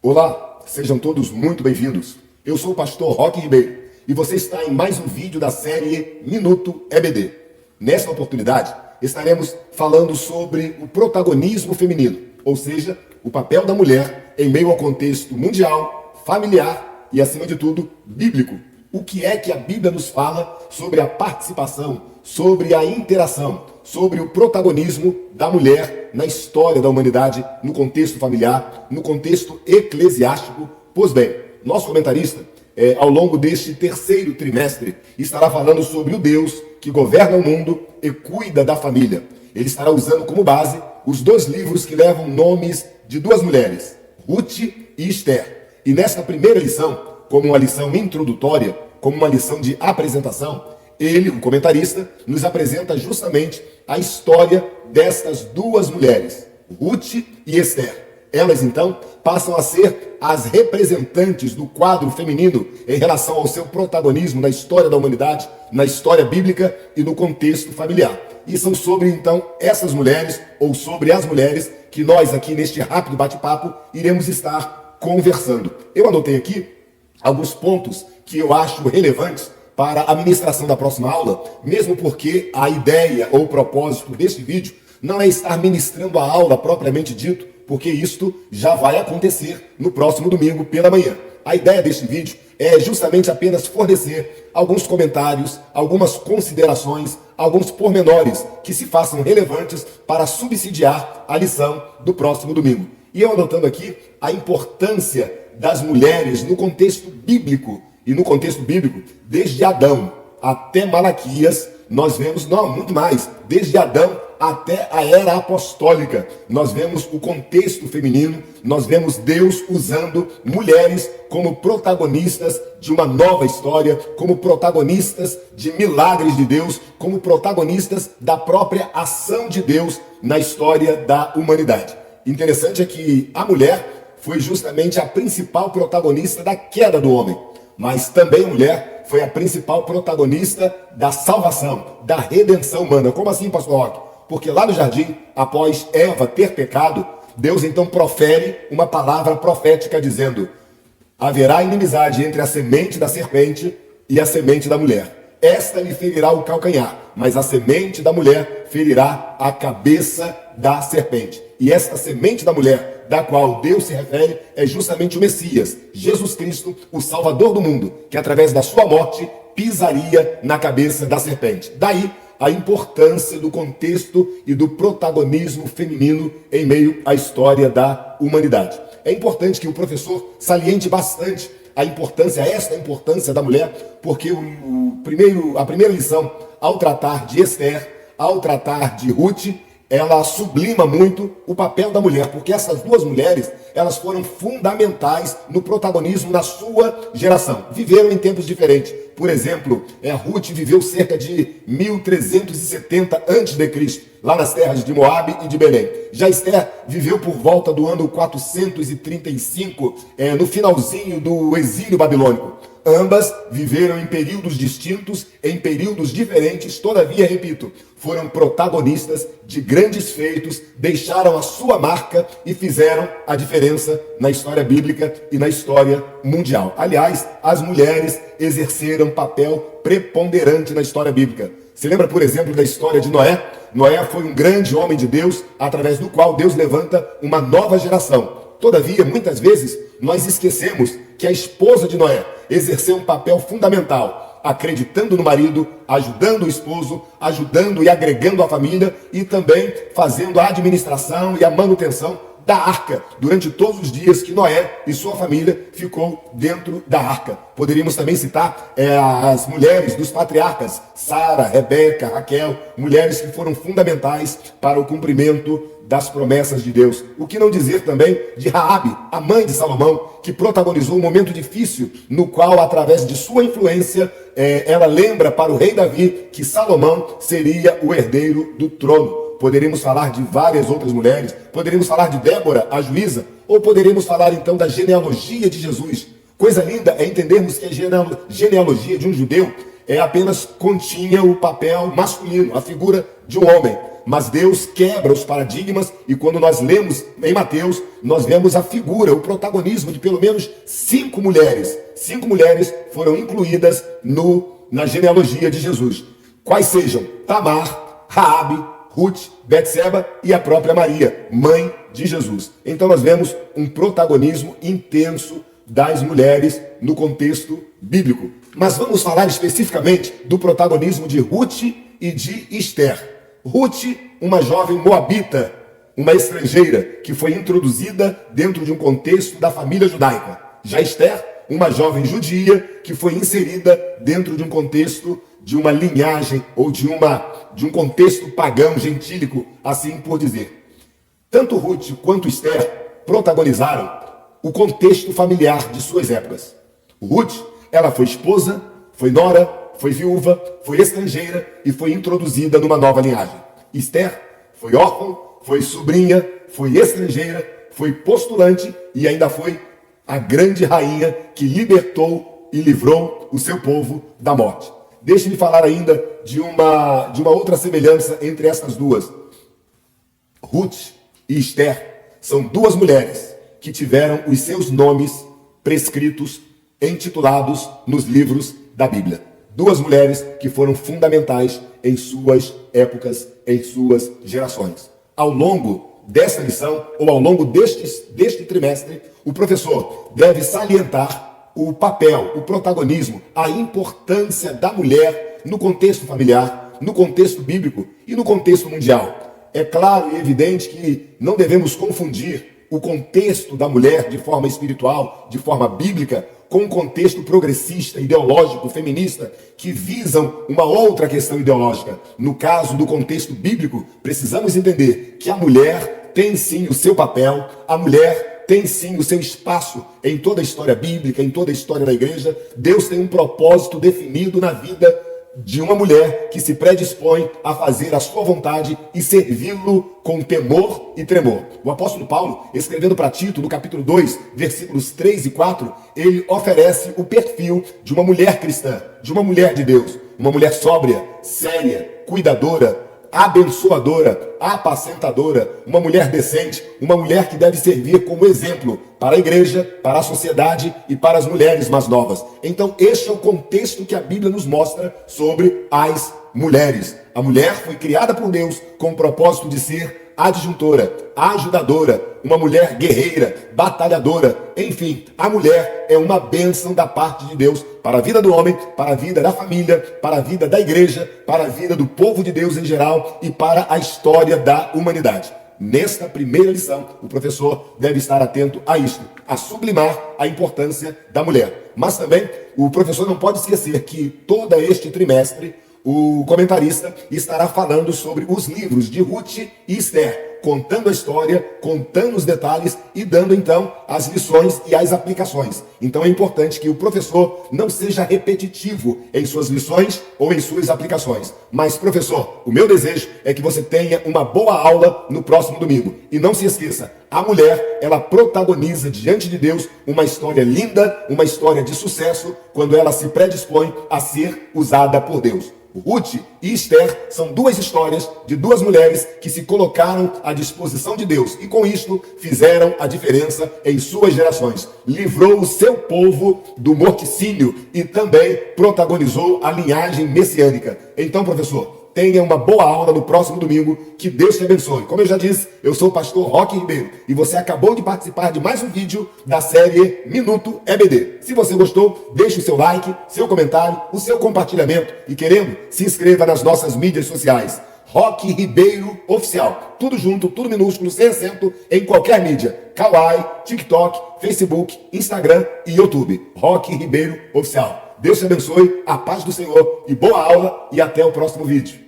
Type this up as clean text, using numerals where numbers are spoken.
Olá, sejam todos muito bem-vindos. Eu sou o pastor Roque Ribeiro e você está em mais um vídeo da série Minuto EBD. Nesta oportunidade, estaremos falando sobre o protagonismo feminino, ou seja, o papel da mulher em meio ao contexto mundial, familiar e, acima de tudo, bíblico. O que é que a Bíblia nos fala sobre a participação, sobre a interação, sobre o protagonismo da mulher na história da humanidade, no contexto familiar, no contexto eclesiástico? Pois bem, nosso comentarista, ao longo deste terceiro trimestre, estará falando sobre o Deus que governa o mundo e cuida da família. Ele estará usando como base os dois livros que levam nomes de duas mulheres, Ruth e Esther. E nesta primeira lição, como uma lição introdutória, como uma lição de apresentação, ele, o comentarista, nos apresenta justamente a história destas duas mulheres, Ruth e Esther. Elas, então, passam a ser as representantes do quadro feminino em relação ao seu protagonismo na história da humanidade, na história bíblica e no contexto familiar. E são sobre, então, essas mulheres, ou sobre as mulheres, que nós aqui neste rápido bate-papo iremos estar conversando. Eu anotei aqui alguns pontos que eu acho relevantes para a ministração da próxima aula, mesmo porque a ideia ou o propósito deste vídeo não é estar ministrando a aula propriamente dito, porque isto já vai acontecer no próximo domingo pela manhã. A ideia deste vídeo é justamente apenas fornecer alguns comentários, algumas considerações, alguns pormenores que se façam relevantes para subsidiar a lição do próximo domingo. E eu anotando aqui a importância das mulheres no contexto bíblico. E no contexto bíblico, desde Adão até Malaquias, nós vemos, muito mais, desde Adão até a era apostólica, nós vemos o contexto feminino, nós vemos Deus usando mulheres como protagonistas de uma nova história, como protagonistas de milagres de Deus, como protagonistas da própria ação de Deus na história da humanidade. Interessante é que a mulher foi justamente a principal protagonista da queda do homem. Mas também a mulher foi a principal protagonista da salvação, da redenção humana. Como assim, pastor Roque? Porque lá no jardim, após Eva ter pecado, Deus então profere uma palavra profética dizendo: haverá inimizade entre a semente da serpente e a semente da mulher. Esta lhe ferirá o calcanhar, mas a semente da mulher ferirá a cabeça da serpente. E esta semente da mulher, da qual Deus se refere, é justamente o Messias, Jesus Cristo, o Salvador do mundo, que através da sua morte pisaria na cabeça da serpente. Daí a importância do contexto e do protagonismo feminino em meio à história da humanidade. É importante que o professor saliente bastante esta importância da mulher, porque a primeira lição, ao tratar de Esther, ao tratar de Ruth, ela sublima muito o papel da mulher, porque essas duas mulheres, elas foram fundamentais no protagonismo da sua geração. Viveram em tempos diferentes. Por exemplo, Ruth viveu cerca de 1370 a.C., lá nas terras de Moabe e de Belém. Já Esther viveu por volta do ano 435, no finalzinho do exílio babilônico. Ambas viveram em períodos distintos, em períodos diferentes, todavia, repito, foram protagonistas de grandes feitos, deixaram a sua marca e fizeram a diferença na história bíblica e na história mundial. Aliás, as mulheres exerceram papel preponderante na história bíblica. Você lembra, por exemplo, da história de Noé? Noé foi um grande homem de Deus, através do qual Deus levanta uma nova geração. Todavia, muitas vezes, nós esquecemos que a esposa de Noé exerceu um papel fundamental, acreditando no marido, ajudando o esposo, ajudando e agregando a família e também fazendo a administração e a manutenção da arca durante todos os dias que Noé e sua família ficou dentro da arca. Poderíamos também citar as mulheres dos patriarcas, Sara, Rebeca, Raquel, mulheres que foram fundamentais para o cumprimento das promessas de Deus. O que não dizer também de Raabe, a mãe de Salomão, que protagonizou um momento difícil, no qual, através de sua influência, ela lembra para o rei Davi que Salomão seria o herdeiro do trono. Poderíamos falar de várias outras mulheres, poderíamos falar de Débora, a juíza, ou poderíamos falar então da genealogia de Jesus. Coisa linda é entendermos que a genealogia de um judeu apenas continha o papel masculino, a figura de um homem. mas Deus quebra os paradigmas e quando nós lemos em Mateus, nós vemos a figura, o protagonismo de pelo menos 5 mulheres. 5 mulheres foram incluídas na genealogia de Jesus. Quais sejam? Tamar, Raabe, Ruth, Betseba e a própria Maria, mãe de Jesus. Então nós vemos um protagonismo intenso das mulheres no contexto bíblico. Mas vamos falar especificamente do protagonismo de Ruth e de Esther. Ruth, uma jovem moabita, uma estrangeira que foi introduzida dentro de um contexto da família judaica. Já Esther, uma jovem judia que foi inserida dentro de um contexto de uma linhagem ou de um contexto pagão, gentílico, assim por dizer. Tanto Ruth quanto Esther protagonizaram o contexto familiar de suas épocas. Ruth, ela foi esposa, foi nora, foi viúva, foi estrangeira e foi introduzida numa nova linhagem. Esther foi órfã, foi sobrinha, foi estrangeira, foi postulante e ainda foi a grande rainha que libertou e livrou o seu povo da morte. Deixe-me falar ainda de uma outra semelhança entre essas duas. Ruth e Esther são duas mulheres que tiveram os seus nomes prescritos, intitulados nos livros da Bíblia. Duas mulheres que foram fundamentais em suas épocas, em suas gerações. Ao longo dessa lição, ou ao longo deste trimestre, o professor deve salientar o papel, o protagonismo, a importância da mulher no contexto familiar, no contexto bíblico e no contexto mundial. É claro e evidente que não devemos confundir o contexto da mulher de forma espiritual, de forma bíblica, com um contexto progressista, ideológico, feminista, que visam uma outra questão ideológica. No caso do contexto bíblico, precisamos entender que a mulher tem sim o seu papel, a mulher tem sim o seu espaço em toda a história bíblica, em toda a história da igreja. Deus tem um propósito definido na vida de uma mulher que se predispõe a fazer a sua vontade e servi-lo com temor e tremor. O apóstolo Paulo, escrevendo para Tito, no capítulo 2, versículos 3 e 4, ele oferece o perfil de uma mulher cristã, de uma mulher de Deus, uma mulher sóbria, séria, cuidadora, abençoadora, apacentadora, uma mulher decente, uma mulher que deve servir como exemplo para a igreja, para a sociedade e para as mulheres mais novas. Então, este é o contexto que a Bíblia nos mostra sobre as mulheres. A mulher foi criada por Deus com o propósito de ser adjuntora, ajudadora, uma mulher guerreira, batalhadora. Enfim, a mulher é uma bênção da parte de Deus para a vida do homem, para a vida da família, para a vida da igreja, para a vida do povo de Deus em geral e para a história da humanidade. Nesta primeira lição, o professor deve estar atento a isto, a sublimar a importância da mulher. Mas também o professor não pode esquecer que todo este trimestre o comentarista estará falando sobre os livros de Ruth e Esther, contando a história, contando os detalhes e dando então as lições e as aplicações. Então é importante que o professor não seja repetitivo em suas lições ou em suas aplicações. Mas, professor, o meu desejo é que você tenha uma boa aula no próximo domingo. E não se esqueça, a mulher, ela protagoniza diante de Deus uma história linda, uma história de sucesso, quando ela se predispõe a ser usada por Deus. Ruth e Esther são duas histórias de duas mulheres que se colocaram à disposição de Deus e com isto fizeram a diferença em suas gerações. Livrou o seu povo do morticínio e também protagonizou a linhagem messiânica. Então, professor, tenha uma boa aula no próximo domingo. Que Deus te abençoe. Como eu já disse, eu sou o pastor Roque Ribeiro e você acabou de participar de mais um vídeo da série Minuto EBD. Se você gostou, deixe o seu like, seu comentário, o seu compartilhamento e querendo, se inscreva nas nossas mídias sociais. Roque Ribeiro Oficial. Tudo junto, tudo minúsculo, sem acento, em qualquer mídia. Kawaii, TikTok, Facebook, Instagram e YouTube. Roque Ribeiro Oficial. Deus te abençoe, a paz do Senhor e boa aula e até o próximo vídeo.